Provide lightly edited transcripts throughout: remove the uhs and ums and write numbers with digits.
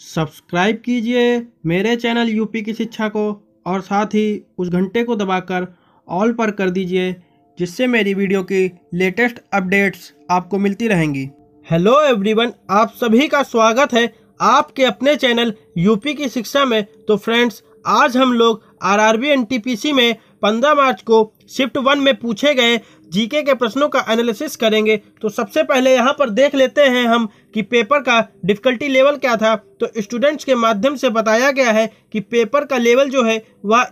Subscribe कीजिए मेरे channel UP की शिक्षा को और साथ ही उस घंटे को दबाकर ऑल पर कर दीजिए, जिससे मेरी वीडियो की लेटेस्ट अपडेट्स आपको मिलती रहेंगी। हेलो एवरीवन, आप सभी का स्वागत है आपके अपने चैनल यूपी की शिक्षा में। तो फ्रेंड्स, आज हम लोग आरआरबी एनटीपीसी में 15 मार्च को शिफ्ट 1 में पूछे गए जीके के प्रश्नों का एनालिसिस करेंगे। तो सबसे पहले यहाँ पर देख लेते हैं हम कि पेपर का डिफ़िकल्टी लेवल क्या था। तो स्टूडेंट्स के माध्यम से बताया गया है कि पेपर का लेवल जो है वह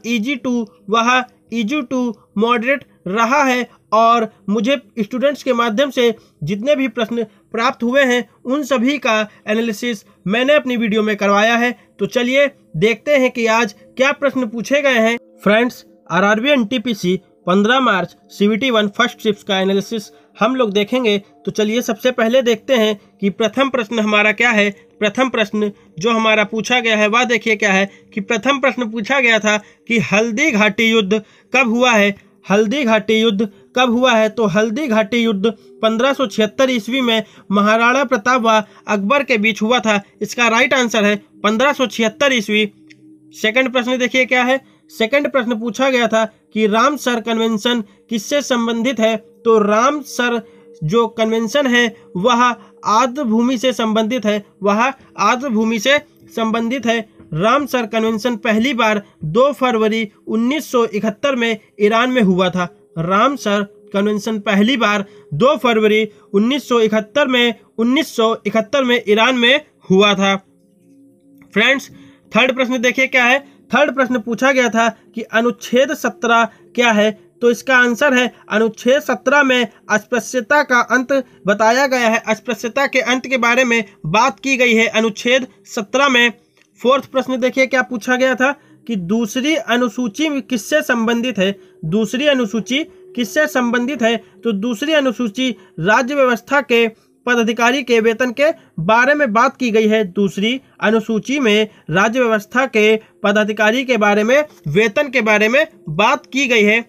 इजी टू मॉडरेट रहा है, और मुझे स्टूडेंट्स के माध्यम से जितने भी प्रश्न प्राप्त हुए हैं उन सभी का एनालिसिस मैंने अपनी वीडियो में करवाया है। तो चलिए देखते हैं कि आज क्या प्रश्न पूछे गए हैं। फ्रेंड्स, आरआरबी एनटीपीसी 15 मार्च CVT 1 फर्स्ट शिफ्ट का एनालिसिस हम लोग देखेंगे। तो चलिए सबसे पहले देखते हैं कि प्रथम प्रश्न हमारा क्या है। प्रथम प्रश्न जो हमारा पूछा गया है वह देखिए क्या है कि प्रथम प्रश्न पूछा गया था कि हल्दी घाटी युद्ध कब हुआ है। हल्दी घाटी युद्ध कब हुआ है? तो हल्दी घाटी युद्ध 1576 ईस्वी में महाराणा प्रताप व अकबर के बीच हुआ था। इसका राइट आंसर है 1576 ईस्वी। सेकंड प्रश्न देखिए क्या है। सेकंड प्रश्न पूछा गया था कि रामसर कन्वेंशन किससे संबंधित है। तो रामसर जो कन्वेंशन है वह आर्द्र भूमि से संबंधित है, रामसर कन्वेंशन पहली बार 2 फरवरी 1971 में ईरान में हुआ था। रामसर कन्वेंशन पहली बार 2 फरवरी 1971 में ईरान में हुआ था। फ्रेंड्स, थर्ड प्रश्न देखिए क्या है। थर्ड प्रश्न पूछा गया था कि अनुच्छेद 17 क्या है। तो इसका आंसर है अनुच्छेद 17 में अस्पृश्यता का अंत बताया गया है। अस्पृश्यता के अंत के बारे में बात की गई है अनुच्छेद 17 में। फोर्थ प्रश्न देखिए क्या पूछा गया था कि दूसरी अनुसूची किससे संबंधित है। दूसरी अनुसूची किससे संबंधित है? तो दूसरी अनुसूची राज्य व्यवस्था के पदाधिकारी के वेतन के बारे में बात की गई है। दूसरी अनुसूची में राज्य व्यवस्था के पदाधिकारी के बारे में वेतन के बारे में बात की गई है।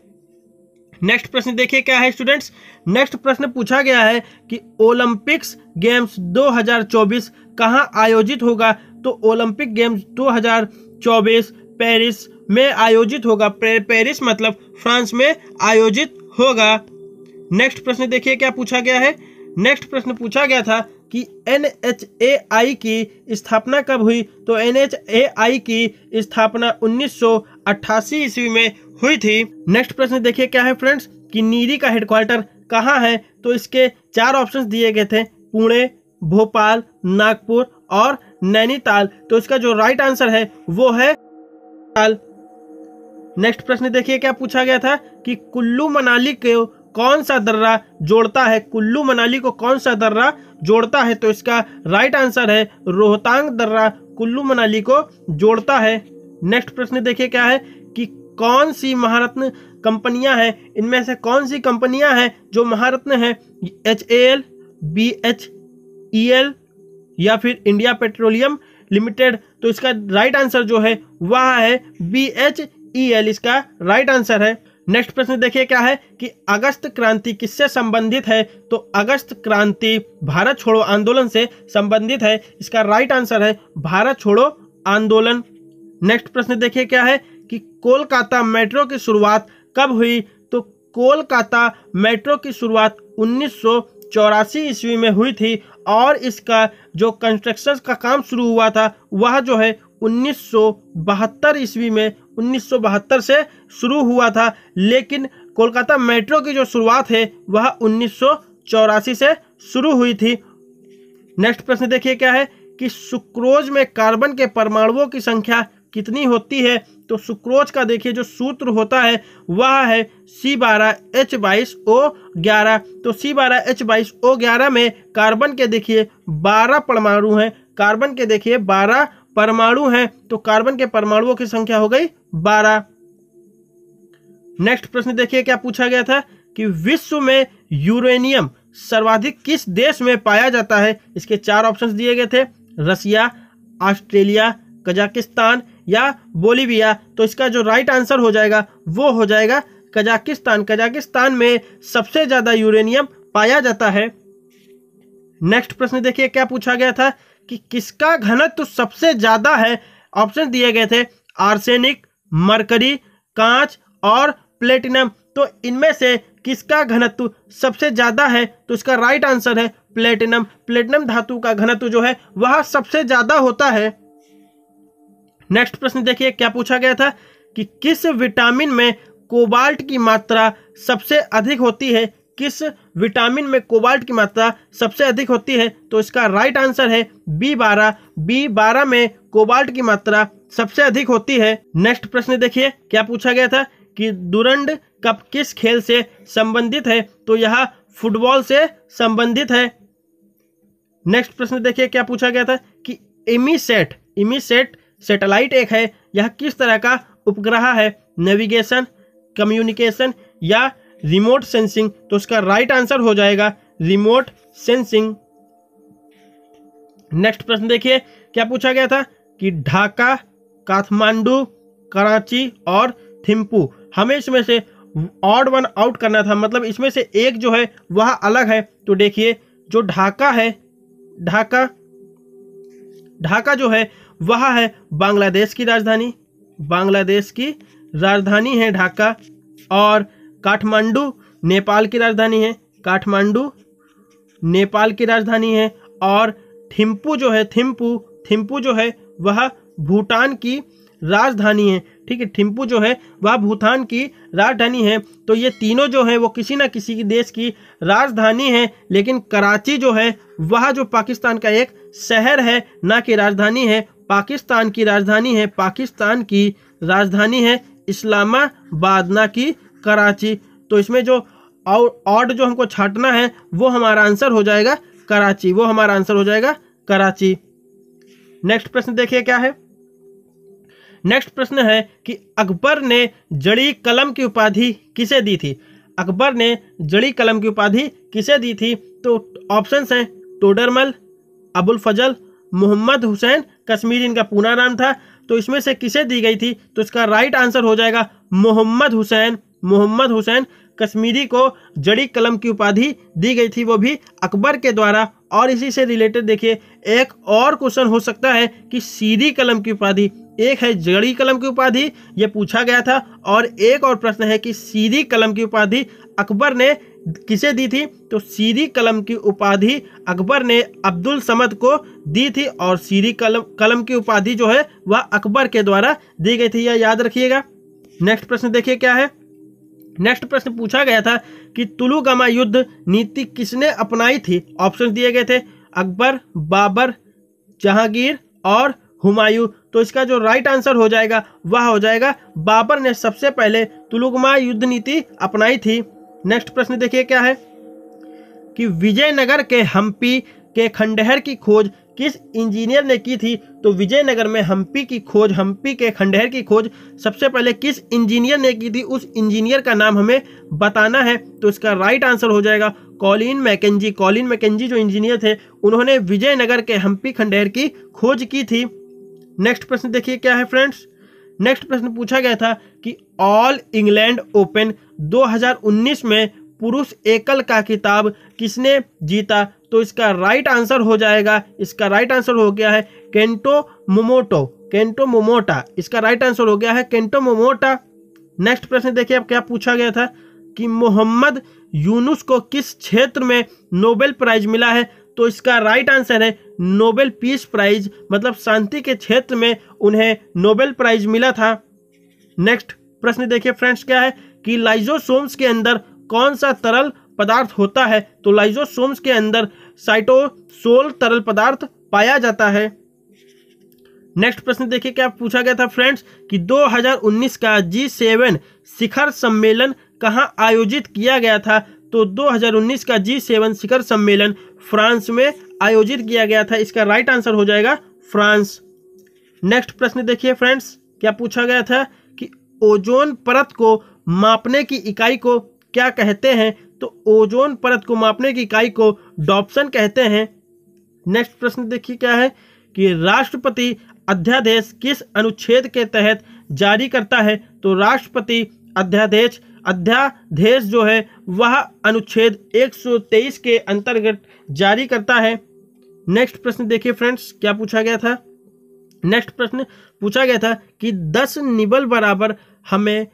नेक्स्ट प्रश्न देखिए क्या है स्टूडेंट्स। नेक्स्ट प्रश्न पूछा गया है कि ओलंपिक्स गेम्स 2024 कहाँ आयोजित होगा। तो ओलंपिक गेम्स 2024 पेरिस में आयोजित होगा। पेरिस मतलब फ्रांस में आयोजित होगा। नेक्स्ट प्रश्न देखिए क्या पूछा गया है। नेक्स्ट प्रश्न पूछा गया था कि NHAI की स्थापना कब हुई। तो NHAI की स्थापना 1988 ईस्वी में हुई थी। नेक्स्ट प्रश्न देखिए क्या है फ्रेंड्स कि नीरी का हेडक्वार्टर कहाँ है। तो इसके 4 ऑप्शंस दिए गए थे, पुणे, भोपाल, नागपुर और नैनीताल। तो इसका जो राइट आंसर है वो है नैनीताल। नेक्स्ट प्रश्न देखिए क्या पूछा गया था कि कुल्लू मनाली को कौन सा दर्रा जोड़ता है। कुल्लू मनाली को कौन सा दर्रा जोड़ता है। तो इसका राइट आंसर है रोहतांग दर्रा कुल्लू मनाली को जोड़ता है। नेक्स्ट प्रश्न देखिए क्या है कि कौन सी महारत्न कंपनियां हैं। इनमें से कौन सी कंपनियां हैं जो महारत्न हैं। HAL, BHEL या फिर इंडिया पेट्रोलियम लिमिटेड। तो इसका राइट आंसर जो है वह है BHEL, इसका राइट आंसर है। नेक्स्ट प्रश्न देखिए क्या है कि अगस्त क्रांति किससे संबंधित है। तो अगस्त क्रांति भारत छोड़ो आंदोलन से संबंधित है। इसका राइट आंसर है भारत छोड़ो आंदोलन। नेक्स्ट प्रश्न देखिए क्या है कि कोलकाता मेट्रो की शुरुआत कब हुई। तो कोलकाता मेट्रो की शुरुआत 1984 ईस्वी में हुई थी, और इसका जो कंस्ट्रक्शन का काम शुरू हुआ था वह जो है 1972 ईस्वी में 1972 से शुरू हुआ था। लेकिन कोलकाता मेट्रो की जो शुरुआत है वह 1984 से शुरू हुई थी। नेक्स्ट प्रश्न देखिए क्या है कि सुक्रोज में कार्बन के परमाणुओं की संख्या कितनी होती है। तो सुक्रोज का देखिए जो सूत्र होता है वह है C12H22O11। तो C12H22O11 में कार्बन के देखिए 12 परमाणु हैं। कार्बन के देखिए 12 परमाणु हैं। तो कार्बन के परमाणुओं की संख्या हो गई 12। नेक्स्ट प्रश्न देखिए क्या पूछा गया था कि विश्व में यूरेनियम सर्वाधिक किस देश में पाया जाता है। इसके 4 ऑप्शंस दिए गए थे, रसिया, ऑस्ट्रेलिया, कजाकिस्तान या बोलीविया। तो इसका जो राइट आंसर हो जाएगा वो हो जाएगा कजाकिस्तान। कजाकिस्तान में सबसे ज्यादा यूरेनियम पाया जाता है। नेक्स्ट प्रश्न देखिए क्या पूछा गया था कि किसका घनत्व सबसे ज्यादा है। ऑप्शन दिए गए थे आर्सेनिक, मरकरी, कांच और प्लेटिनम। तो इनमें से किसका घनत्व सबसे ज्यादा है, तो इसका राइट आंसर है प्लेटिनम। प्लेटिनम धातु का घनत्व जो है वह सबसे ज्यादा होता है। नेक्स्ट प्रश्न देखिए क्या पूछा गया था कि किस विटामिन में कोबाल्ट की मात्रा सबसे अधिक होती है। किस विटामिन में कोबाल्ट की मात्रा सबसे अधिक होती है, तो इसका राइट आंसर है B12। B12 में कोबाल्ट की मात्रा सबसे अधिक होती है। नेक्स्ट प्रश्न देखिए क्या पूछा गया था कि डुरंड कप किस खेल से संबंधित है, तो यह फुटबॉल से संबंधित है। नेक्स्ट प्रश्न देखिए क्या पूछा गया था कि इमीसेट सैटेलाइट एक है, यह किस तरह का उपग्रह है, नेविगेशन, कम्युनिकेशन या रिमोट सेंसिंग, तो उसका राइट आंसर हो जाएगा रिमोट सेंसिंग। नेक्स्ट प्रश्न देखिए क्या पूछा गया था कि ढाका, काठमांडू, कराची और थिम्पू, हमें इसमें से ऑड वन आउट करना था, मतलब इसमें से एक जो है वह अलग है। तो देखिए जो ढाका है, ढाका जो है वह है बांग्लादेश की राजधानी, बांग्लादेश की राजधानी है ढाका। और काठमांडू नेपाल की राजधानी है, काठमांडू नेपाल की राजधानी है। और थिम्पू जो है, थिम्पू जो है वह भूटान की राजधानी है। ठीक है, थिम्पू जो है वह भूटान की राजधानी है। तो ये तीनों जो है वो किसी ना किसी देश की राजधानी है, लेकिन कराची जो है वह जो पाकिस्तान का एक शहर है, ना कि राजधानी है। पाकिस्तान की राजधानी है, पाकिस्तान की राजधानी है इस्लामाबाद, ना कि कराची। तो इसमें जो ऑड जो हमको छांटना है वो हमारा आंसर हो जाएगा कराची, वो हमारा आंसर हो जाएगा कराची। नेक्स्ट प्रश्न देखिए क्या है। नेक्स्ट प्रश्न है कि अकबर ने जड़ी कलम की उपाधि किसे दी थी। अकबर ने जड़ी कलम की उपाधि किसे दी थी, तो ऑप्शंस हैं टोडरमल, अबुल फजल, मोहम्मद हुसैन कश्मीरी इनका पूरा नाम था। तो इसमें से किसे दी गई थी, तो इसका राइट आंसर हो जाएगा मोहम्मद हुसैन। मोहम्मद हुसैन कश्मीरी को जड़ी कलम की उपाधि दी गई थी, वो भी अकबर के द्वारा। और इसी से रिलेटेड देखिए एक और क्वेश्चन हो सकता है कि सीधी कलम की उपाधि, एक है जड़ी कलम की उपाधि, ये पूछा गया था, और एक और प्रश्न है कि सीधी कलम की उपाधि अकबर ने किसे दी थी, तो सीधी कलम की उपाधि अकबर ने अब्दुल समद को दी थी। और सीधी कलम की उपाधि जो है वह अकबर के द्वारा दी गई थी, यह याद रखिएगा। नेक्स्ट प्रश्न देखिए क्या है। नेक्स्ट प्रश्न पूछा गया था कि तुलुगमा युद्ध नीति किसने अपनाई थी। ऑप्शन दिए गए थे अकबर, बाबर, जहांगीर और हुमायूं। तो इसका जो राइट आंसर हो जाएगा वह हो जाएगा बाबर ने सबसे पहले तुलुगमा युद्ध नीति अपनाई थी। नेक्स्ट प्रश्न देखिए क्या है कि विजयनगर के हम्पी के खंडहर की खोज किस इंजीनियर ने की थी। तो विजयनगर में हम्पी के खंडहर की खोज सबसे पहले किस इंजीनियर ने की थी, उस इंजीनियर का नाम हमें बताना है। तो इसका राइट आंसर हो जाएगा कॉलिन मैकेंजी। कॉलिन मैकेंजी जो इंजीनियर थे उन्होंने विजयनगर के हम्पी खंडहर की खोज की थी। नेक्स्ट प्रश्न देखिए क्या है फ्रेंड्स। नेक्स्ट प्रश्न पूछा गया था कि ऑल इंग्लैंड ओपन 2019 में पुरुष एकल का खिताब किसने जीता। तो इसका राइट आंसर हो जाएगा, इसका राइट आंसर हो गया है केंटो मोमोटा। इसका राइट आंसर हो गया है केंटो मोमोटा। नेक्स्ट प्रश्न देखिए अब क्या पूछा गया था कि मोहम्मद यूनुस को किस क्षेत्र में नोबेल प्राइज मिला है। तो इसका राइट आंसर है नोबेल पीस प्राइज, मतलब शांति के क्षेत्र में उन्हें नोबेल प्राइज मिला था। नेक्स्ट प्रश्न देखिए फ्रेंड्स क्या है कि लाइजोसोम्स के अंदर कौन सा तरल पदार्थ होता है। तो लाइजोसोम्स के अंदर साइटोसोल तरल पदार्थ पाया जाता है। नेक्स्ट प्रश्न देखिए क्या पूछा गया था फ्रेंड्स कि 2019 का G7 शिखर सम्मेलन कहां आयोजित किया गया था। तो 2019 का G7 शिखर सम्मेलन फ्रांस में आयोजित किया गया था। इसका राइट आंसर हो जाएगा फ्रांस। नेक्स्ट प्रश्न देखिए फ्रेंड्स क्या पूछा गया था कि ओजोन परत को मापने की इकाई को क्या कहते हैं। तो ओजोन परत को मापने की इकाई को डॉप्सन कहते हैं। नेक्स्ट प्रश्न देखिए क्या है कि राष्ट्रपति अध्यादेश किस अनुच्छेद के तहत जारी करता है। तो राष्ट्रपति अध्यादेश जो है वह अनुच्छेद 123 के अंतर्गत जारी करता है। नेक्स्ट प्रश्न देखिए फ्रेंड्स, क्या पूछा गया था। नेक्स्ट प्रश्न पूछा गया था कि 10 निबल बराबर हमें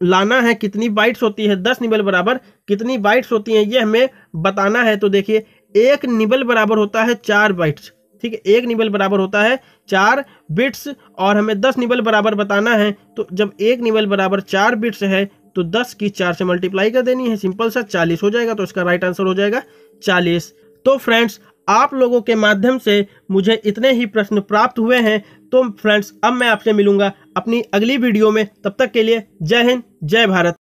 लाना है, कितनी बाइट्स होती है, 10 निबल बराबर कितनी बाइट्स होती हैं ये हमें बताना है। तो देखिए, एक निबल बराबर होता है 4 बाइट्स, ठीक है, एक निबल बराबर होता है 4 बिट्स और हमें 10 निबल बराबर बताना है। तो जब एक निबल बराबर 4 बिट्स है तो 10 की 4 से मल्टीप्लाई कर देनी है, सिंपल सा 40 हो जाएगा। तो इसका राइट आंसर हो जाएगा 40। तो फ्रेंड्स, आप लोगों के माध्यम से मुझे इतने ही प्रश्न प्राप्त हुए हैं। तो फ्रेंड्स, अब मैं आपसे मिलूंगा अपनी अगली वीडियो में, तब तक के लिए जय हिंद, जय भारत।